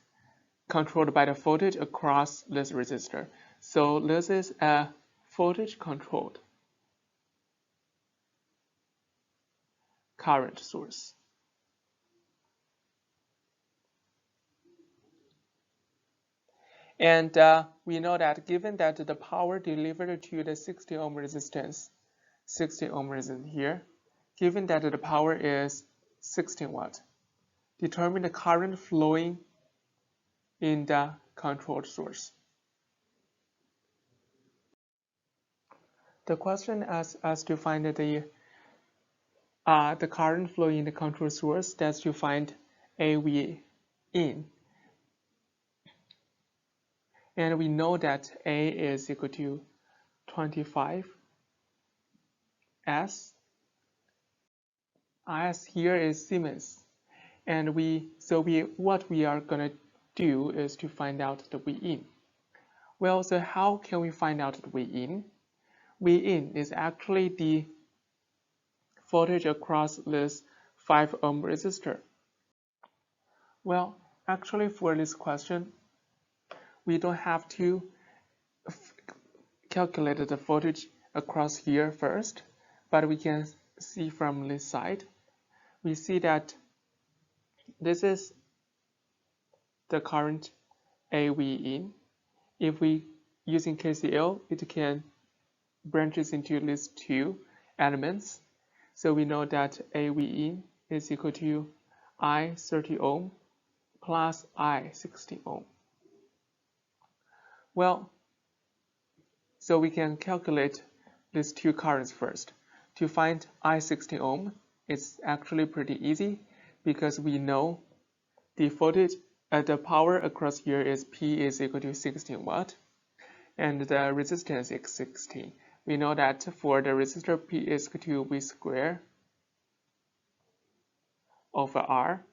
controlled by the voltage across this resistor. So this is a voltage controlled current source. And we know that given that the power delivered to the 60 ohm resistance, 60 ohm resistance here, given that the power is 16 watt, determine the current flowing in the controlled source. The question asks us to find the current flowing in the control source. That's to find AV in. And we know that A is equal to 25 S. S here is Siemens. And what we are going to do is to find out the V in. Well, so how can we find out the V in? V in is actually the voltage across this 5 ohm resistor. Well, actually for this question, we don't have to calculate the voltage across here first, but we can see from this side. We see that this is the current AV in. If we using KCL, it can branches into these two elements. So we know that AV in is equal to I 30 ohm plus I 60 ohm. Well, so we can calculate these two currents first. To find I 60 ohm, it's actually pretty easy because we know the voltage the power across here is P is equal to 16 watt and the resistance is 16. We know that for the resistor P is equal to V squared over R.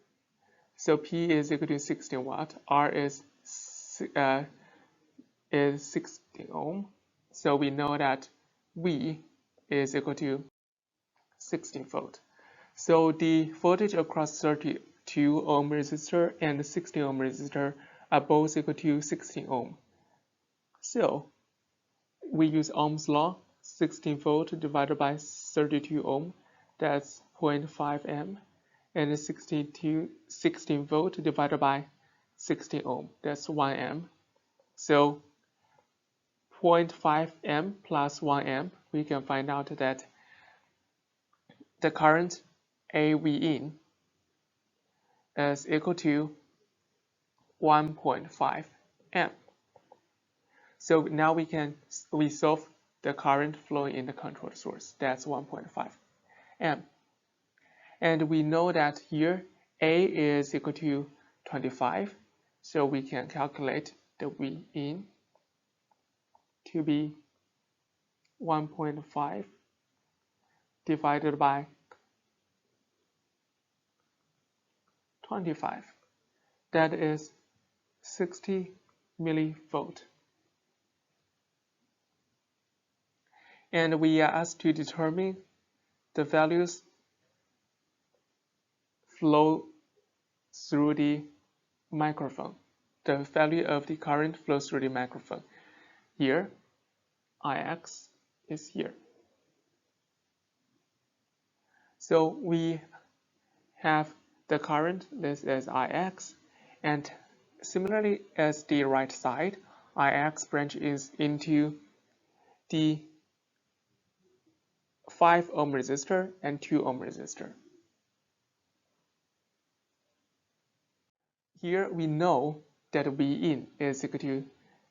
So P is equal to 16 watt. R is 16 ohm. So we know that V is equal to 16 volt. So the voltage across 32 ohm resistor and 16 ohm resistor are both equal to 16 ohm. So we use Ohm's law, 16 volt divided by 32 ohm, that's 0.5 amp, and 16 volt divided by 16 ohm, that's 1 amp. So 0.5 amp plus 1 amp, we can find out that the current AV in is equal to 1.5 amp. So now we solve the current flowing in the control source. That's 1.5 amp. And we know that here A is equal to 25. So we can calculate the V in to be 1.5 divided by 25. That is 60 millivolt. And we are asked to determine the values flow through the microphone, the value of the current flows through the microphone. Here, Ix is here. So we have the current, this is Ix, and similarly as the right side, Ix branches into the 5 ohm resistor and 2 ohm resistor. Here we know that Vin is equal to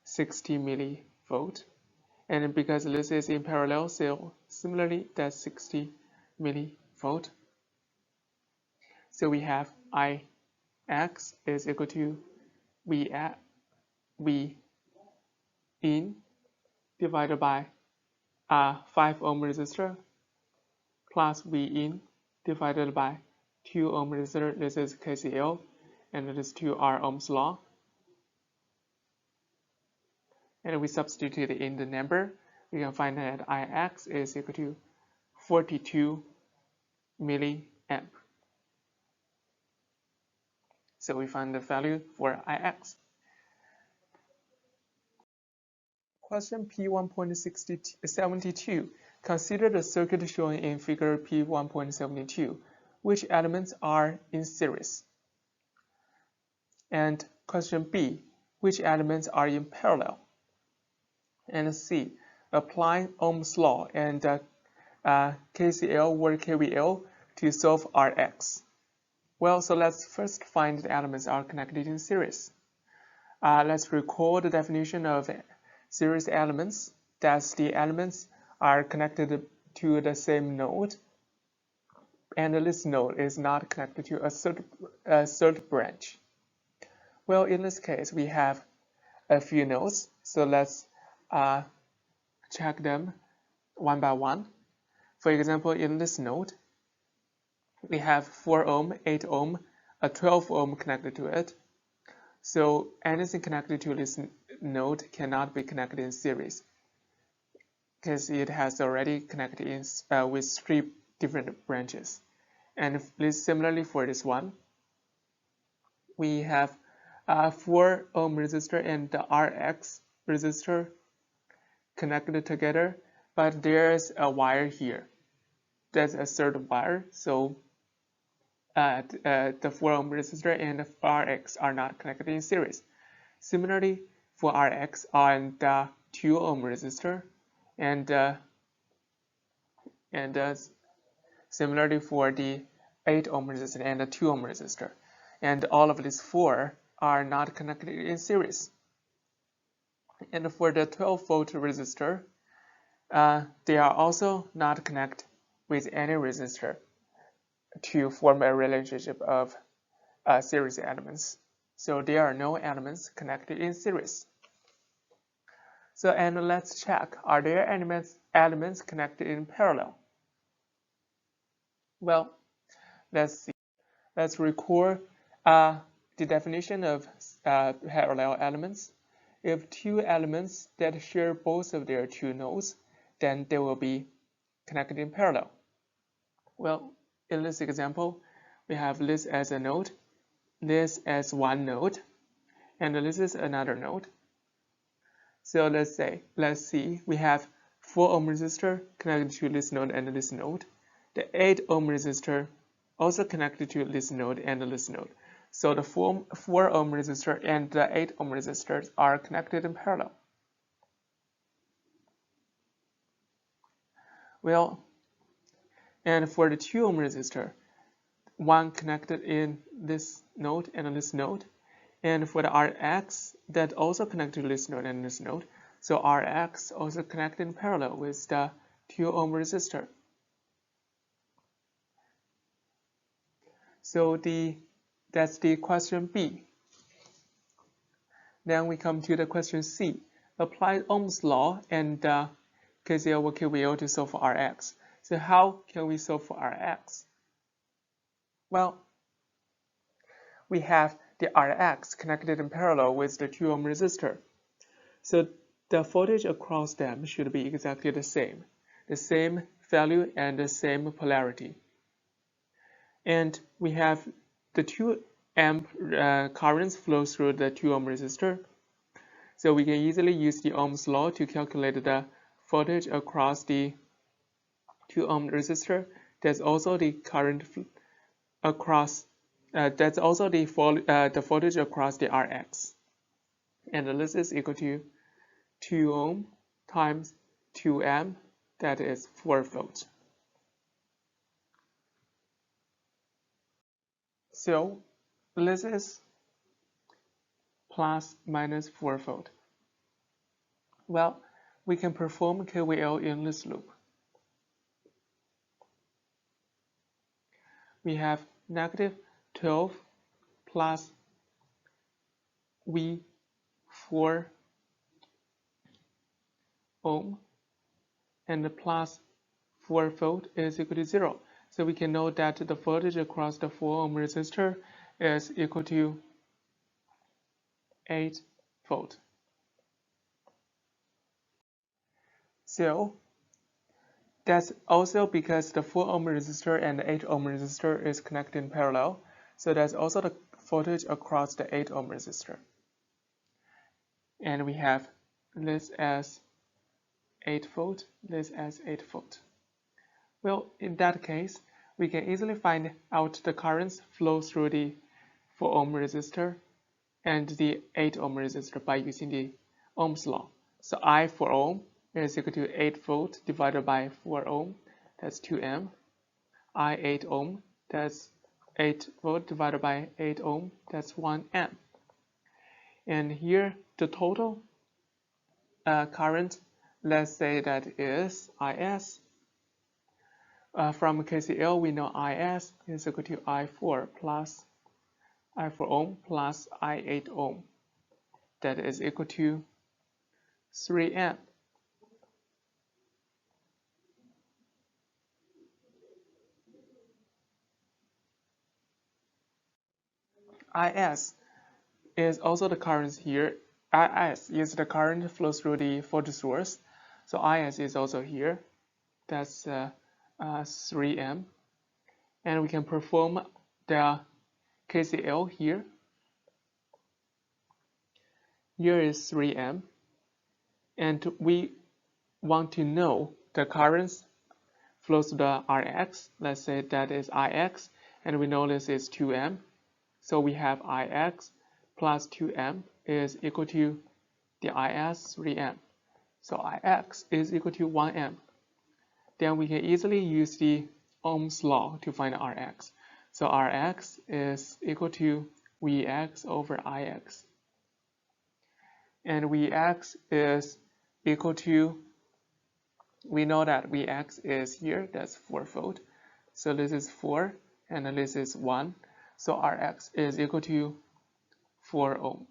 60 millivolt, and because this is in parallel, so similarly that's 60 millivolt. So we have Ix is equal to V in divided by 5 ohm resistor plus V in divided by 2 ohm resistor. This is KCL, and it is 2R Ohm's law. And we substitute in the number, we can find that Ix is equal to 42 milliamp. So we find the value for Ix. Question P1.72. Consider the circuit shown in figure P1.72. Which elements are in series? And question B. Which elements are in parallel? And C. Apply Ohm's law and KCL or KVL to solve Rx. Well, so let's first find the elements are connected in series. Let's recall the definition of series elements. That's the elements are connected to the same node, and this node is not connected to a third branch. Well, in this case, we have a few nodes, so let's check them one by one. For example, in this node, we have 4 ohm, 8 ohm, a 12 ohm connected to it. So anything connected to this node cannot be connected in series because it has already connected in, with 3 different branches. And similarly for this one, we have 4 ohm resistor and the Rx resistor connected together, but there's a wire here. That's a third wire, so the 4 ohm resistor and the Rx are not connected in series. Similarly, for Rx and the 2 ohm resistor, and similarly for the 8 ohm resistor and the 2 ohm resistor, and all of these 4 are not connected in series. And for the 12 volt resistor, they are also not connected with any resistor to form a relationship of series elements. So there are no elements connected in series. So, and let's check, are there elements connected in parallel? Well, let's see. Let's recall the definition of parallel elements. If 2 elements that share both of their 2 nodes, then they will be connected in parallel. Well, in this example, we have this as a node, this as one node, and this is another node. So let's see, we have 4 ohm resistor connected to this node and this node. The 8 ohm resistor also connected to this node and this node. So the 4 ohm resistor and the 8 ohm resistors are connected in parallel. Well, and for the 2 ohm resistor, one connected in this node and this node, and for the Rx, that also connected to this node and this node. So Rx also connected in parallel with the 2 ohm resistor. So that's the question B. Then we come to the question C. Apply Ohm's law and KCL over KVL to solve for Rx. So how can we solve for Rx? Well, we have the Rx connected in parallel with the 2 ohm resistor. So the voltage across them should be exactly the same value and the same polarity. And we have the 2 amp currents flow through the 2 ohm resistor. So we can easily use the Ohm's law to calculate the voltage across the 2 ohm resistor. That's also the current across. That's also the voltage across the Rx. And this is equal to 2 ohm times 2 amp, that is 4 volts. So this is plus minus 4 volt. Well, we can perform KVL in this loop. We have negative 12 plus V4 ohm and plus 4 volt is equal to 0. So we can know that the voltage across the 4 ohm resistor is equal to 8 volt. So that's also because the 4 ohm resistor and the 8 ohm resistor is connected in parallel. So that's also the voltage across the 8 ohm resistor. And we have this as 8 volt, this as 8 volt. Well, in that case, we can easily find out the currents flow through the 4 ohm resistor and the 8 ohm resistor by using the Ohm's law. So I 4 ohm is equal to 8 volt divided by 4 ohm, that's 2 amp. I 8 ohm, that's 8 volt divided by 8 ohm, that's 1 amp. And here the total current, let's say that is Is. From KCL, we know Is is equal to I4 plus I4 ohm plus I8 ohm. That is equal to 3 amp. Is is also the current here. Is is the current flows through the voltage source. So Is is also here. That's 3 amp. And we can perform the KCL here. Here is 3 amp. And we want to know the currents flows to the Rx. Let's say that is Ix. And we know this is 2 amp. So we have Ix plus 2 amp is equal to the Is 3 amp. So Ix is equal to 1 amp. Then we can easily use the Ohm's law to find Rx. So Rx is equal to Vx over Ix. And Vx is equal to, we know that Vx is here, that's 4 volt. So this is 4 and this is 1. So Rx is equal to 4 ohm.